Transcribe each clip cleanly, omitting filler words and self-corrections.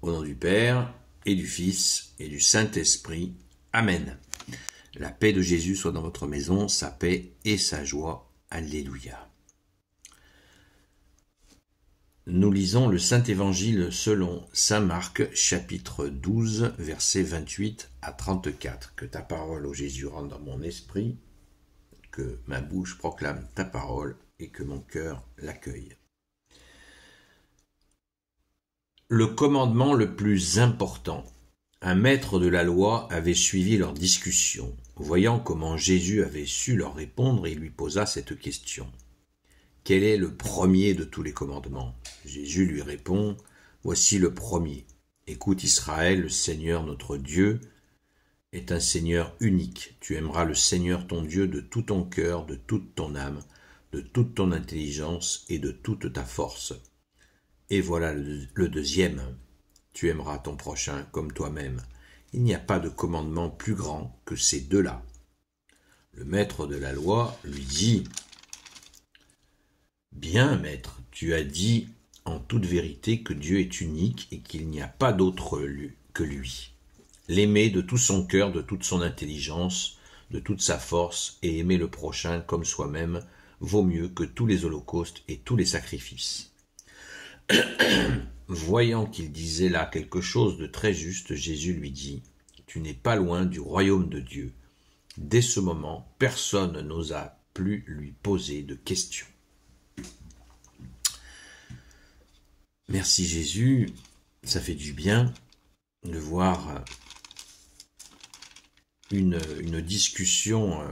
Au nom du Père, et du Fils, et du Saint-Esprit. Amen. La paix de Jésus soit dans votre maison, sa paix et sa joie. Alléluia. Nous lisons le Saint-Évangile selon saint Marc, chapitre 12, versets 28 à 34. Que ta parole, ô Jésus, rentre dans mon esprit, que ma bouche proclame ta parole et que mon cœur l'accueille. Le commandement le plus important. Un maître de la loi avait suivi leur discussion. Voyant comment Jésus avait su leur répondre, il lui posa cette question. Quel est le premier de tous les commandements? Jésus lui répond, voici le premier. Écoute Israël, le Seigneur notre Dieu est un Seigneur unique. Tu aimeras le Seigneur ton Dieu de tout ton cœur, de toute ton âme, de toute ton intelligence et de toute ta force. Et voilà le deuxième. Tu aimeras ton prochain comme toi-même. Il n'y a pas de commandement plus grand que ces deux-là. Le maître de la loi lui dit, « Bien, maître, tu as dit en toute vérité que Dieu est unique et qu'il n'y a pas d'autre que lui. L'aimer de tout son cœur, de toute son intelligence, de toute sa force, et aimer le prochain comme soi-même vaut mieux que tous les holocaustes et tous les sacrifices. » Voyant qu'il disait là quelque chose de très juste, Jésus lui dit, « Tu n'es pas loin du royaume de Dieu. » Dès ce moment, personne n'osa plus lui poser de questions. Merci Jésus, ça fait du bien de voir une discussion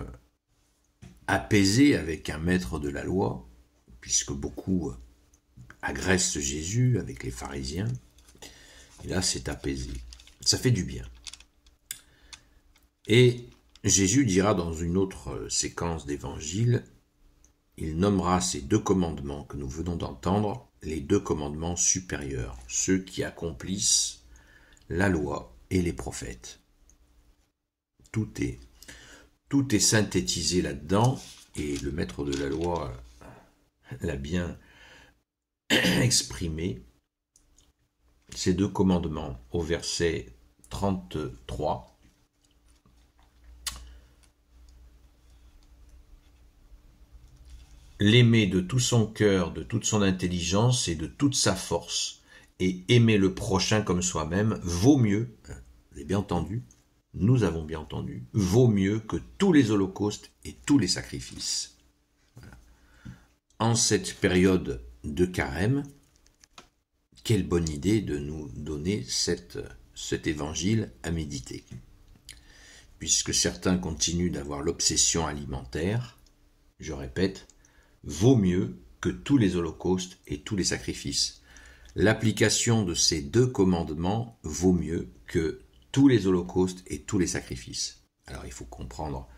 apaisée avec un maître de la loi, puisque beaucoup agressent Jésus avec les pharisiens, et là c'est apaisé. Ça fait du bien. Et Jésus dira dans une autre séquence d'évangile, il nommera ces deux commandements que nous venons d'entendre, les deux commandements supérieurs, ceux qui accomplissent la loi et les prophètes. Tout est synthétisé là-dedans, et le maître de la loi l'a bien exprimé. Ces deux commandements au verset 33. L'aimer de tout son cœur, de toute son intelligence et de toute sa force, et aimer le prochain comme soi-même, vaut mieux, vous avez bien entendu, nous avons bien entendu, vaut mieux que tous les holocaustes et tous les sacrifices. Voilà. En cette période de carême, quelle bonne idée de nous donner cet évangile à méditer. Puisque certains continuent d'avoir l'obsession alimentaire, je répète, vaut mieux que tous les holocaustes et tous les sacrifices. L'application de ces deux commandements vaut mieux que tous les holocaustes et tous les sacrifices. Alors il faut comprendre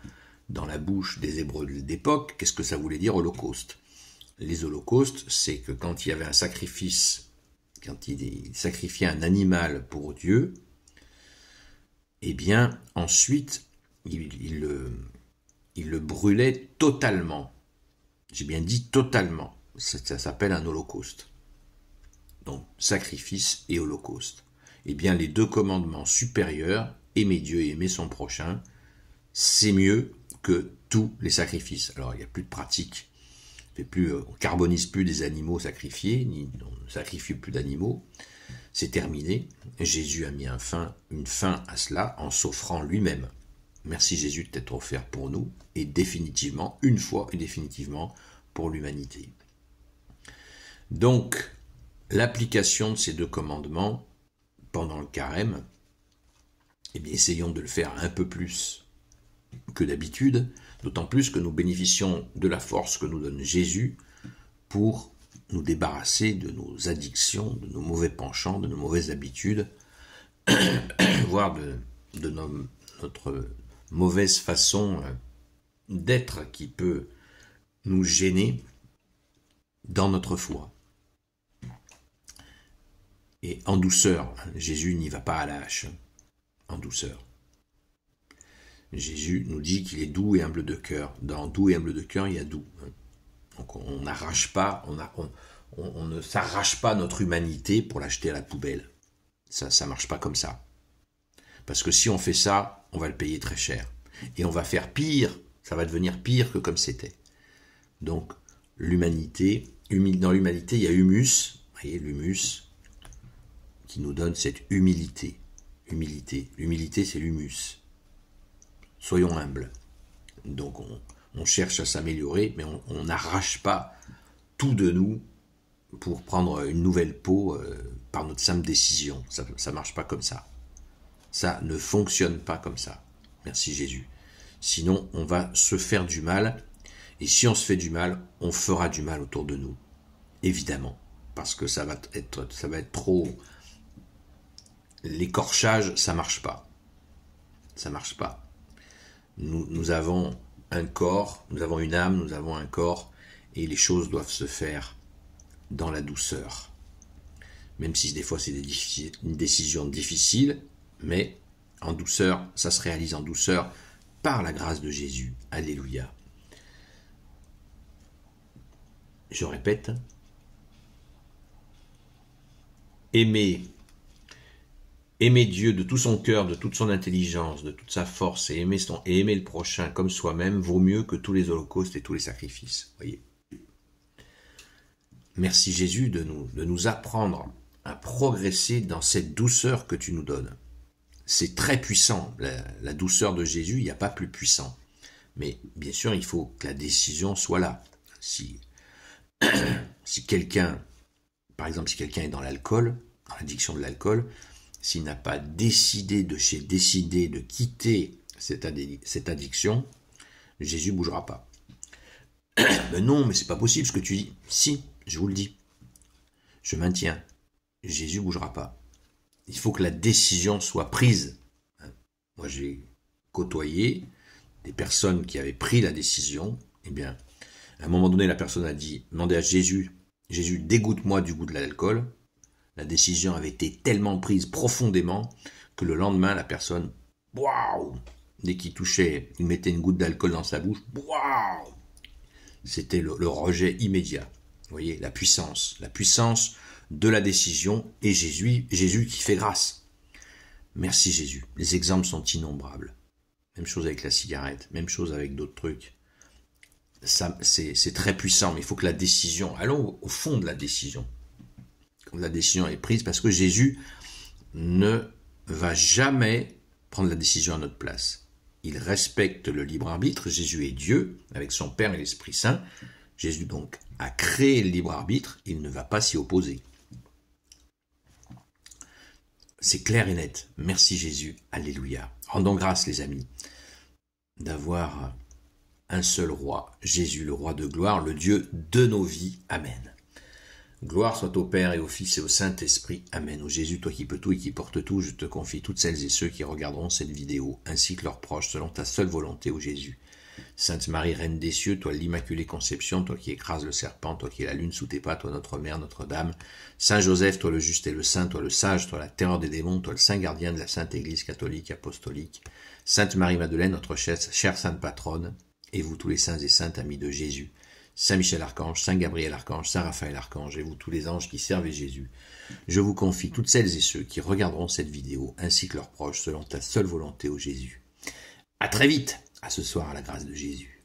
dans la bouche des Hébreux d'époque, qu'est-ce que ça voulait dire holocauste? Les holocaustes, c'est que quand il y avait un sacrifice, quand il sacrifiait un animal pour Dieu, eh bien ensuite il le brûlait totalement. J'ai bien dit totalement, ça s'appelle un holocauste. Donc, sacrifice et holocauste. Eh bien, les deux commandements supérieurs, aimer Dieu et aimer son prochain, c'est mieux que tous les sacrifices. Alors, il n'y a plus de pratique. On carbonise plus des animaux sacrifiés, on ne sacrifie plus d'animaux. C'est terminé. Jésus a mis une fin à cela en s'offrant lui-même. Merci Jésus de t'être offert pour nous et définitivement, une fois et définitivement pour l'humanité. Donc, l'application de ces deux commandements pendant le carême, eh bien, essayons de le faire un peu plus que d'habitude, d'autant plus que nous bénéficions de la force que nous donne Jésus pour nous débarrasser de nos addictions, de nos mauvais penchants, de nos mauvaises habitudes, voire de notre mauvaise façon d'être qui peut nous gêner dans notre foi. Et en douceur, Jésus n'y va pas à la hache, en douceur. Jésus nous dit qu'il est doux et humble de cœur. Dans doux et humble de cœur, il y a doux. Donc on n'arrache pas, on ne s'arrache pas notre humanité pour l'acheter à la poubelle. Ça marche pas comme ça. Parce que si on fait ça, on va le payer très cher. Et on va faire pire, ça va devenir pire que comme c'était. Donc, l'humanité, dans l'humanité, il y a humus, vous voyez, l'humus, qui nous donne cette humilité. L'humilité, c'est l'humus. Soyons humbles. Donc, on cherche à s'améliorer, mais on n'arrache pas tout de nous pour prendre une nouvelle peau par notre simple décision. Ça ne marche pas comme ça. Ça ne fonctionne pas comme ça. Merci Jésus. Sinon, on va se faire du mal. Et si on se fait du mal, on fera du mal autour de nous. Évidemment. Parce que ça va être trop... L'écorchage, ça marche pas. Ça marche pas. Nous avons un corps, nous avons une âme, nous avons un corps, et les choses doivent se faire dans la douceur. Même si des fois c'est une décision difficile, mais en douceur, ça se réalise en douceur par la grâce de Jésus. Alléluia. Je répète, aimer Dieu de tout son cœur, de toute son intelligence, de toute sa force, et aimer le prochain comme soi-même vaut mieux que tous les holocaustes et tous les sacrifices. Voyez. Merci Jésus de nous apprendre à progresser dans cette douceur que tu nous donnes. C'est très puissant, la douceur de Jésus, il n'y a pas plus puissant. Mais bien sûr, il faut que la décision soit là. Si quelqu'un, par exemple, si quelqu'un est dans l'alcool, dans l'addiction de l'alcool, s'il n'a pas décidé de quitter cette addiction, Jésus ne bougera pas. Mais non, mais c'est pas possible ce que tu dis. Si, je vous le dis. Je maintiens. Jésus ne bougera pas. Il faut que la décision soit prise. Moi, j'ai côtoyé des personnes qui avaient pris la décision. Eh bien, à un moment donné, la personne a demandé à Jésus, dégoûte-moi du goût de l'alcool. La décision avait été tellement prise profondément que le lendemain, la personne, waouh, dès qu'il il mettait une goutte d'alcool dans sa bouche, waouh, c'était le rejet immédiat. Vous voyez, la puissance de la décision et Jésus qui fait grâce. Merci Jésus. Les exemples sont innombrables. Même chose avec la cigarette, même chose avec d'autres trucs. Ça, c'est très puissant, mais il faut que la décision, allons au fond de la décision. Quand la décision est prise, parce que Jésus ne va jamais prendre la décision à notre place. Il respecte le libre arbitre. Jésus est Dieu, avec son Père et l'Esprit Saint. Jésus donc a créé le libre arbitre, il ne va pas s'y opposer. C'est clair et net. Merci Jésus. Alléluia. Rendons grâce les amis d'avoir un seul roi, Jésus le roi de gloire, le Dieu de nos vies. Amen. Gloire soit au Père et au Fils et au Saint-Esprit. Amen. Ô Jésus, toi qui peux tout et qui portes tout, je te confie toutes celles et ceux qui regarderont cette vidéo, ainsi que leurs proches, selon ta seule volonté, ô Jésus. Sainte Marie, Reine des cieux, toi l'Immaculée Conception, toi qui écrases le serpent, toi qui es la lune sous tes pas, toi notre Mère, Notre-Dame. Saint Joseph, toi le juste et le saint, toi le sage, toi la terreur des démons, toi le saint gardien de la Sainte Église catholique apostolique. Sainte Marie-Madeleine, notre chère sainte patronne, et vous tous les saints et saintes amis de Jésus. Saint Michel Archange, Saint Gabriel Archange, Saint Raphaël Archange, et vous tous les anges qui servez Jésus. Je vous confie toutes celles et ceux qui regarderont cette vidéo, ainsi que leurs proches, selon ta seule volonté, ô Jésus. À très vite, à ce soir, à la grâce de Jésus.